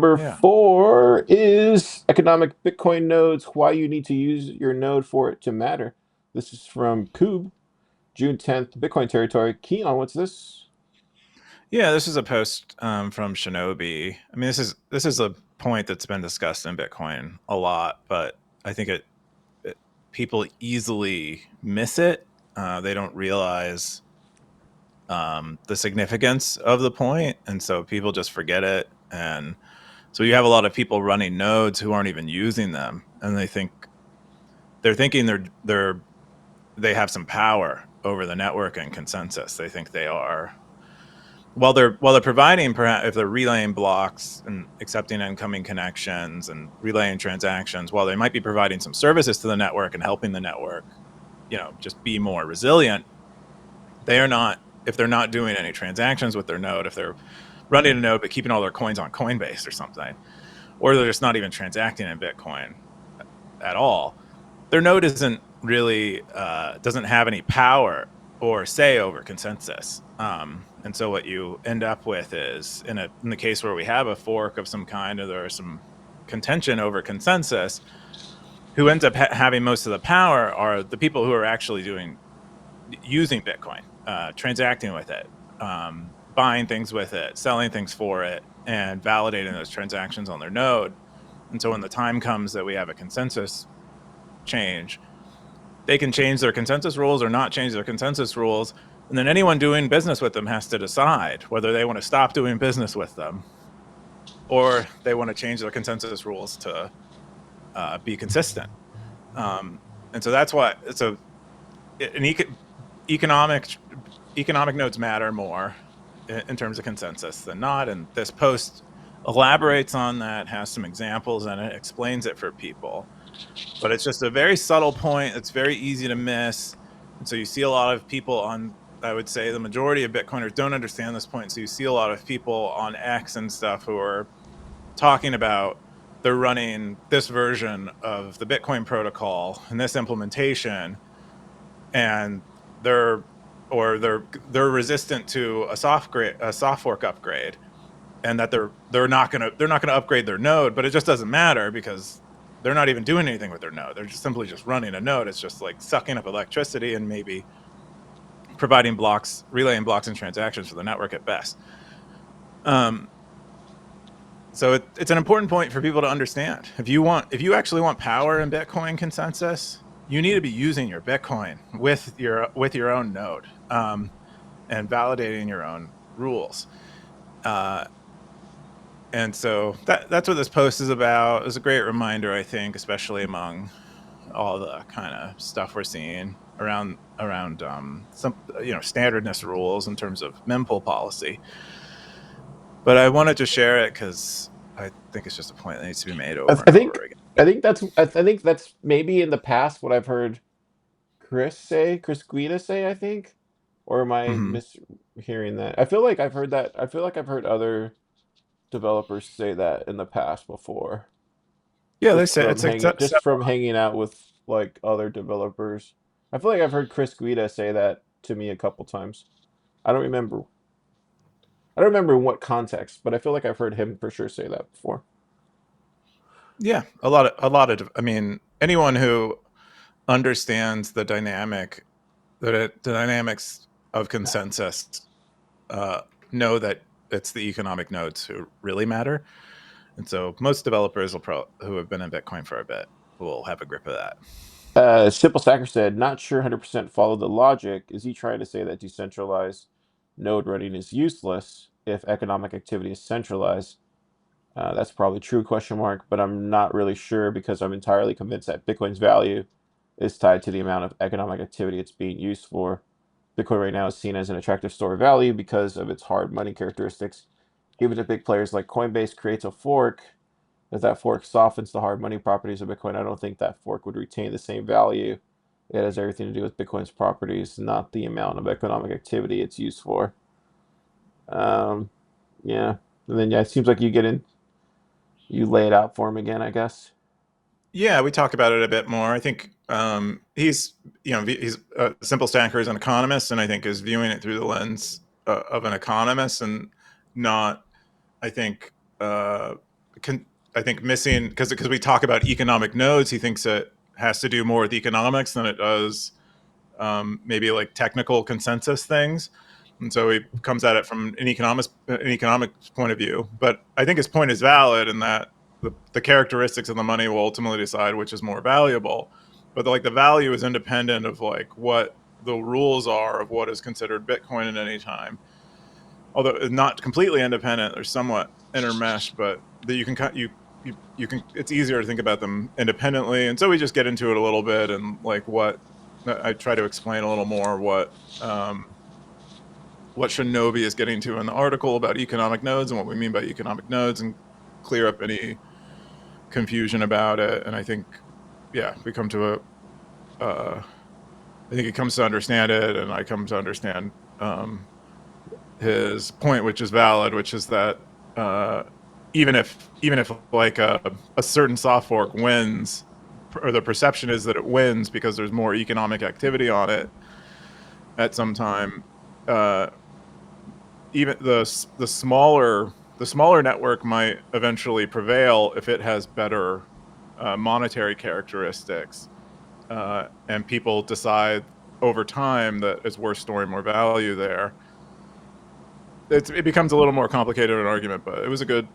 Number Yeah. 4 is economic Bitcoin nodes, why you need to use your node for it to matter. This is from Koob, June 10th, Bitcoin territory. Keyan, what's this? Yeah, this is a post from Shinobi. I mean, this is a point that's been discussed in Bitcoin a lot, but I think it people easily miss it. They don't realize the significance of the point, and so people just forget it. And so you have a lot of people running nodes who aren't even using them, and they're thinking they have some power over the network and consensus. They think they are while they're providing, perhaps if they're relaying blocks and accepting incoming connections and relaying transactions, while they might be providing some services to the network and helping the network, just be more resilient, they are not. If they're not doing any transactions with their node, if they're running a node but keeping all their coins on Coinbase or something, or they're just not even transacting in Bitcoin at all, their node isn't really doesn't have any power or say over consensus. And so what you end up with is in the case where we have a fork of some kind, or there is some contention over consensus, who ends up having most of the power are the people who are actually using Bitcoin, transacting with it, buying things with it, selling things for it, and validating those transactions on their node. And so when the time comes that we have a consensus change, they can change their consensus rules or not change their consensus rules. And then anyone doing business with them has to decide whether they want to stop doing business with them or they want to change their consensus rules to be consistent. Um, and so that's why so an economic economic nodes matter more in terms of consensus than not. And this post elaborates on that, has some examples in it, explains it for people, but it's just a very subtle point. It's very easy to miss. And so you see a lot of people on, I would say the majority of Bitcoiners don't understand this point. So you see a lot of people on X and stuff who are talking about they're running this version of the Bitcoin protocol and this implementation, and they're they're resistant to a soft fork upgrade, and that they're not gonna upgrade their node, but it just doesn't matter because they're not even doing anything with their node. They're just simply just running a node. It's just like sucking up electricity and maybe providing blocks, relaying blocks and transactions for the network at best. Um, so it's an important point for people to understand. If you actually want power in Bitcoin consensus, you need to be using your Bitcoin with your own node, and validating your own rules. Uh, and so that's what this post is about. It's a great reminder, I think, especially among all the kind of stuff we're seeing around some standardness rules in terms of mempool policy. But I wanted to share it because I think it's just a point that needs to be made I, over I and think over again. I think that's maybe in the past what I've heard Chris Guida say, I think. Or am I Mm-hmm. mishearing that? I feel like I've heard that. I feel like I've heard other developers say that in the past before. Yeah, they Just say from it's hanging just several. from hanging out with like other developers. I feel like I've heard Chris Guida say that to me a couple times. I don't remember. I don't remember in what context, but I feel like I've heard him for sure say that before. Yeah, a lot of. I mean, anyone who understands the dynamics of consensus, uh, know that it's the economic nodes who really matter. And so most developers who have been in Bitcoin for a bit will have a grip of that. Simple Stacker said, not sure 100% follow the logic. Is he trying to say that decentralized node running is useless if economic activity is centralized? That's probably true, question mark, but I'm not really sure because I'm entirely convinced that Bitcoin's value is tied to the amount of economic activity it's being used for. Bitcoin right now is seen as an attractive store of value because of its hard money characteristics. Given to big players like Coinbase creates a fork, if that fork softens the hard money properties of Bitcoin, I don't think that fork would retain the same value. It has everything to do with Bitcoin's properties, not the amount of economic activity it's used for. Um, yeah. And then yeah, it seems like you lay it out for him again, I guess. Yeah, we talk about it a bit more. I think he's a simple stacker is an economist, and I think is viewing it through the lens of an economist, and not, I think, I think missing, because we talk about economic nodes, he thinks it has to do more with economics than it does maybe like technical consensus things. And so he comes at it from an economic point of view. But I think his point is valid in that the characteristics of the money will ultimately decide which is more valuable. But like the value is independent of like what the rules are of what is considered Bitcoin at any time. Although not completely independent, they're somewhat intermeshed, but that you can, it's easier to think about them independently. And so we just get into it a little bit, and like what I try to explain a little more what Shinobi is getting to in the article about economic nodes and what we mean by economic nodes, and clear up any confusion about it. And I think, yeah, we come to I think he comes to understand it, and I come to understand his point, which is valid, which is that uh, even if like a certain soft fork wins, or the perception is that it wins because there's more economic activity on it at some time, uh, even the smaller network might eventually prevail if it has better monetary characteristics, and people decide over time that it's worth storing more value there. It becomes a little more complicated of an argument, but it was a good